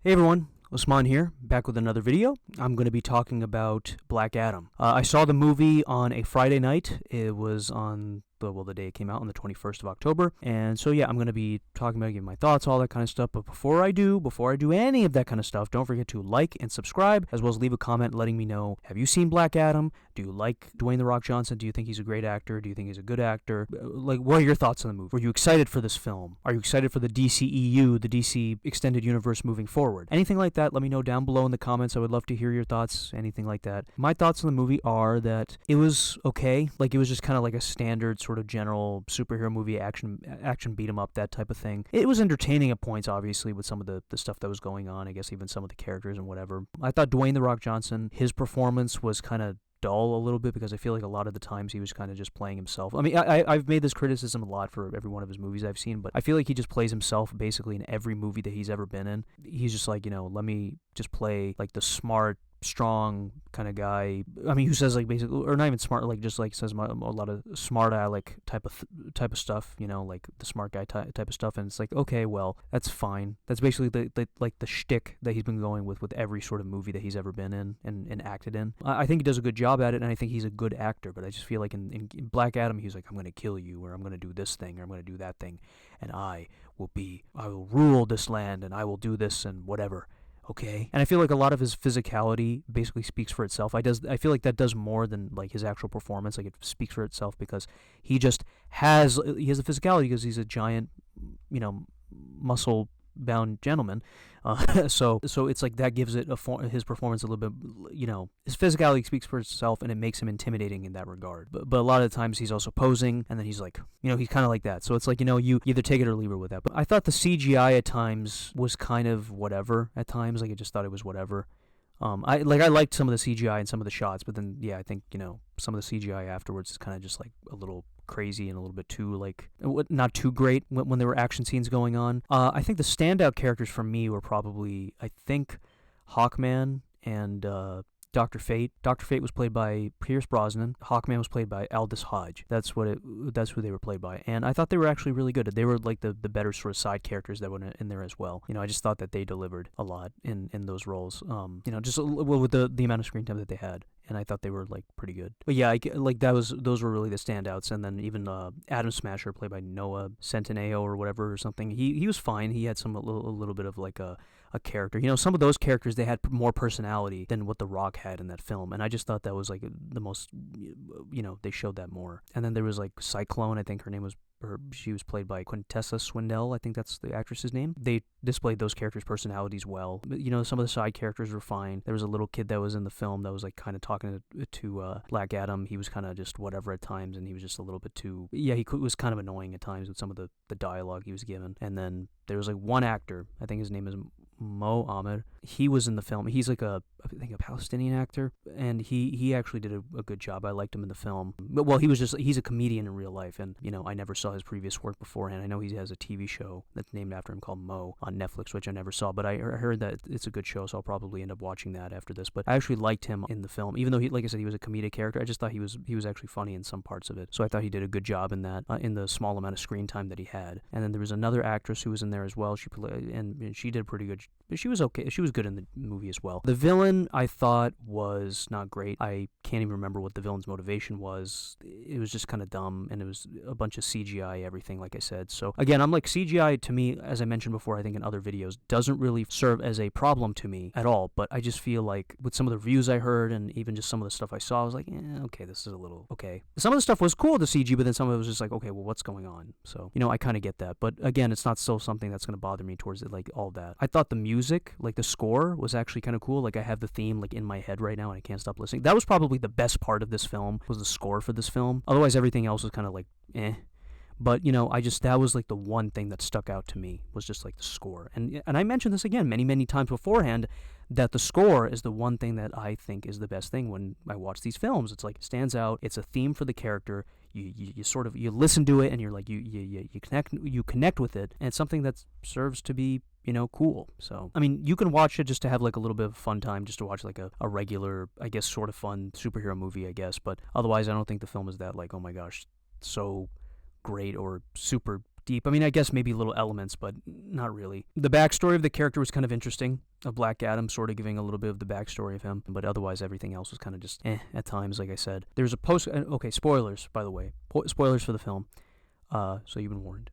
Hey everyone, Usman here, back with another video. I'm going to be talking about Black Adam. I saw the movie on a Friday night. It was on the day it came out on the 21st of October. And so yeah, I'm going to be talking about, giving my thoughts, all that kind of stuff. But before I do any of that kind of stuff, don't forget to like and subscribe, as well as leave a comment letting me know, have you seen Black Adam? Do you like Dwayne "The Rock" Johnson? Do you think he's a great actor? Do you think he's a good actor? Like, what are your thoughts on the movie? Were you excited for this film? Are you excited for the DCEU, the DC Extended Universe moving forward? Anything like that, let me know down below in the comments. I would love to hear your thoughts, anything like that. My thoughts on the movie are that it was okay. Like, it was just kind of like a standard sort of general superhero movie, action beat 'em up, that type of thing. It was entertaining at points, obviously, with some of the stuff that was going on. I guess even some of the characters and whatever. I thought Dwayne "The Rock" Johnson, his performance was kind of dull a little bit, because I feel like a lot of the times he was kind of just playing himself. I mean, I've made this criticism a lot for every one of his movies I've seen, but I feel like he just plays himself basically in every movie that he's ever been in. He's just like, let me just play like the smart, strong kind of guy. I mean, who says like basically, or not even smart, like just like says a lot of smart aleck type of stuff, like the smart guy type of stuff. And it's like, okay, well, that's fine. That's basically the shtick that he's been going with every sort of movie that he's ever been in and acted in. I think he does a good job at it, and I think he's a good actor. But I just feel like in Black Adam, he's like, I'm gonna kill you, or I'm gonna do this thing, or I'm gonna do that thing, and I will rule this land, and I will do this and whatever. Okay. And I feel like a lot of his physicality basically speaks for itself. I feel like that does more than like his actual performance. Like, it speaks for itself because he has the physicality, because he's a giant, muscle bound gentleman. So it's like that gives it his performance a little bit, his physicality speaks for itself, and it makes him intimidating in that regard. But a lot of the times he's also posing, and then he's like, he's kind of like that. So it's like, you either take it or leave it with that. But I thought the CGI at times was kind of whatever at times. Like, I just thought it was whatever. I liked some of the CGI and some of the shots, but then I think some of the CGI afterwards is kind of just like a little crazy and a little bit too not too great when there were action scenes going on. I think the standout characters for me were probably, I think, Hawkman and Dr. Fate. Dr. Fate was played by Pierce Brosnan. Hawkman was played by Aldous Hodge. That's who they were played by. And I thought they were actually really good. They were like the better sort of side characters that were in there as well. I just thought that they delivered a lot in those roles. Just with the amount of screen time that they had. And I thought they were like pretty good. But yeah, those were really the standouts. And then even Atom Smasher, played by Noah Centineo or whatever or something. He was fine. He had a little bit of like a character. Some of those characters, they had more personality than what The Rock had in that film, and I just thought that was like the most, they showed that more. And then there was like Cyclone, I think her name was, she was played by Quintessa Swindell, I think that's the actress's name. They displayed those characters' personalities well. Some of the side characters were fine. There was a little kid that was in the film that was like kind of talking to Black Adam. He was kind of just whatever at times, and he was just a little bit too, was kind of annoying at times with some of the dialogue he was given. And then there was like one actor, I think his name is Mo Ahmed. He was in the film. He's like I think a Palestinian actor, and he actually did a good job. I liked him in the film. But well, he's a comedian in real life, and I never saw his previous work beforehand. I know he has a TV show that's named after him called Mo on Netflix, which I never saw, but I heard that it's a good show, so I'll probably end up watching that after this. But I actually liked him in the film, even though like I said, he was a comedic character. I just thought he was actually funny in some parts of it. So I thought he did a good job in that, in the small amount of screen time that he had. And then there was another actress who was in there as well. And she did pretty good. She was okay. She was good in the movie as well. The villain, I thought, was not great. I can't even remember what the villain's motivation was. It was just kind of dumb, and it was a bunch of CGI, everything, like I said. So again, I'm like, CGI to me, as I mentioned before, I think in other videos, doesn't really serve as a problem to me at all. But I just feel like with some of the reviews I heard, and even just some of the stuff I saw, I was like, okay, this is a little okay. Some of the stuff was cool, the CG, but then some of it was just like, okay, well, what's going on? So, I kind of get that. But again, it's not still something that's going to bother me towards it, like all that. I thought the music, like the score, was actually kind of cool. Like, I have the theme like in my head right now, and I can't stop listening. That was probably the best part of this film, was the score for this film. Otherwise, everything else was kind of like, eh. But, that was like the one thing that stuck out to me, was just like the score. And I mentioned this again many, many times beforehand, that the score is the one thing that I think is the best thing when I watch these films. It's like, it stands out. It's a theme for the character. You sort of, you listen to it, and you're like, you connect with it, and it's something that serves to be, cool. So, I mean, you can watch it just to have like a little bit of fun time, just to watch like a regular, I guess, sort of fun superhero movie, I guess. But otherwise, I don't think the film is that like, oh my gosh, so great or super deep. I mean, I guess maybe little elements, but not really. The backstory of the character was kind of interesting. Of Black Adam, sort of giving a little bit of the backstory of him, but otherwise everything else was kind of just at times, like I said. There's a okay, spoilers, by the way. Spoilers for the film. So you've been warned.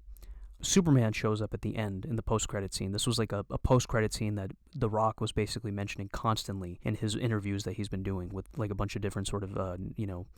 Superman shows up at the end in the post-credit scene. This was like a post-credit scene that The Rock was basically mentioning constantly in his interviews that he's been doing with like a bunch of different sort of,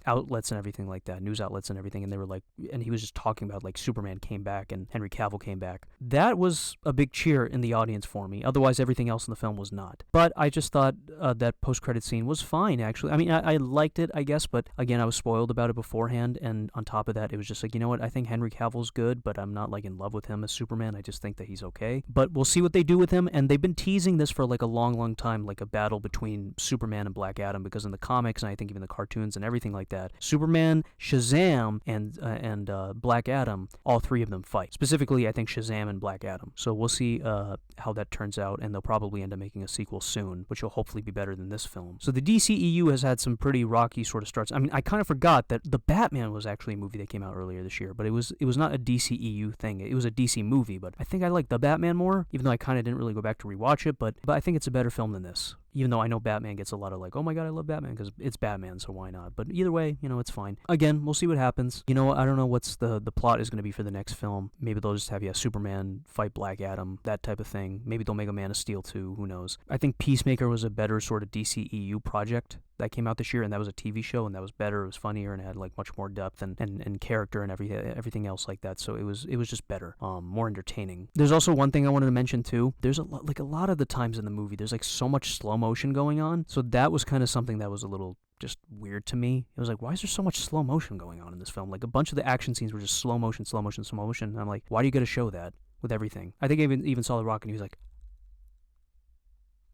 outlets and everything like that, news outlets and everything. And they were like, and he was just talking about like Superman came back and Henry Cavill came back. That was a big cheer in the audience for me. Otherwise, everything else in the film was not. But I just thought that post-credit scene was fine, actually. I mean, I liked it, I guess, but again, I was spoiled about it beforehand. And on top of that, it was just like, you know what? I think Henry Cavill's good, but I'm not like in love with him as Superman. I just think that he's okay. But we'll see what they do with him. And they've been teasing this for like a long time, like a battle between Superman and Black Adam, because in the comics and I think even the cartoons and everything like that, Superman, Shazam, and Black Adam, all three of them fight. Specifically, I think Shazam and Black Adam. So we'll see how that turns out, and they'll probably end up making a sequel soon, which will hopefully be better than this film. So the DCEU has had some pretty rocky sort of starts. I mean, I kind of forgot that the Batman was actually a movie that came out earlier this year, but it was not a DCEU thing. It was a DC movie, but I think I like the Batman more, even though I kind of didn't really go back to rewatch it, but I think it's a better film than this. Even though I know Batman gets a lot of like, oh my god, I love Batman, because it's Batman, so why not? But either way, it's fine. Again, we'll see what happens. I don't know what's the plot is going to be for the next film. Maybe they'll just have, Superman fight Black Adam, that type of thing. Maybe they'll make a Man of Steel too, who knows. I think Peacemaker was a better sort of DCEU project that came out this year, and that was a TV show, and that was better, it was funnier, and it had like much more depth and character and everything else like that, so it was just better, more entertaining. There's also one thing I wanted to mention too. There's a lot of the times in the movie, there's like so much slow motion going on, so that was kind of something that was a little just weird to me. It was like, why is there so much slow motion going on in this film? Like a bunch of the action scenes were just slow motion, and I'm like, why do you gotta show that with everything? I think I even saw The Rock, and he was like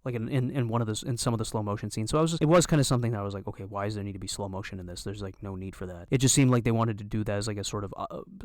in one of those, in some of the slow motion scenes. So it was kind of something that I was like, okay, why does there need to be slow motion in this? There's like no need for that. It just seemed like they wanted to do that as like a sort of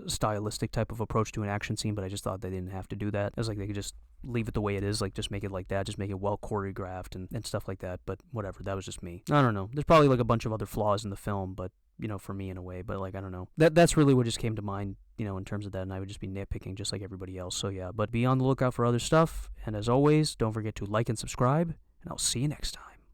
stylistic type of approach to an action scene, but I just thought they didn't have to do that. I was like, they could just leave it the way it is, like just make it like that, just make it well choreographed and stuff like that. But whatever, that was just me. I don't know. There's probably like a bunch of other flaws in the film, but for me in a way, but like, I don't know. That's really what just came to mind, in terms of that, and I would just be nitpicking just like everybody else. So yeah, but be on the lookout for other stuff, and as always, don't forget to like and subscribe, and I'll see you next time.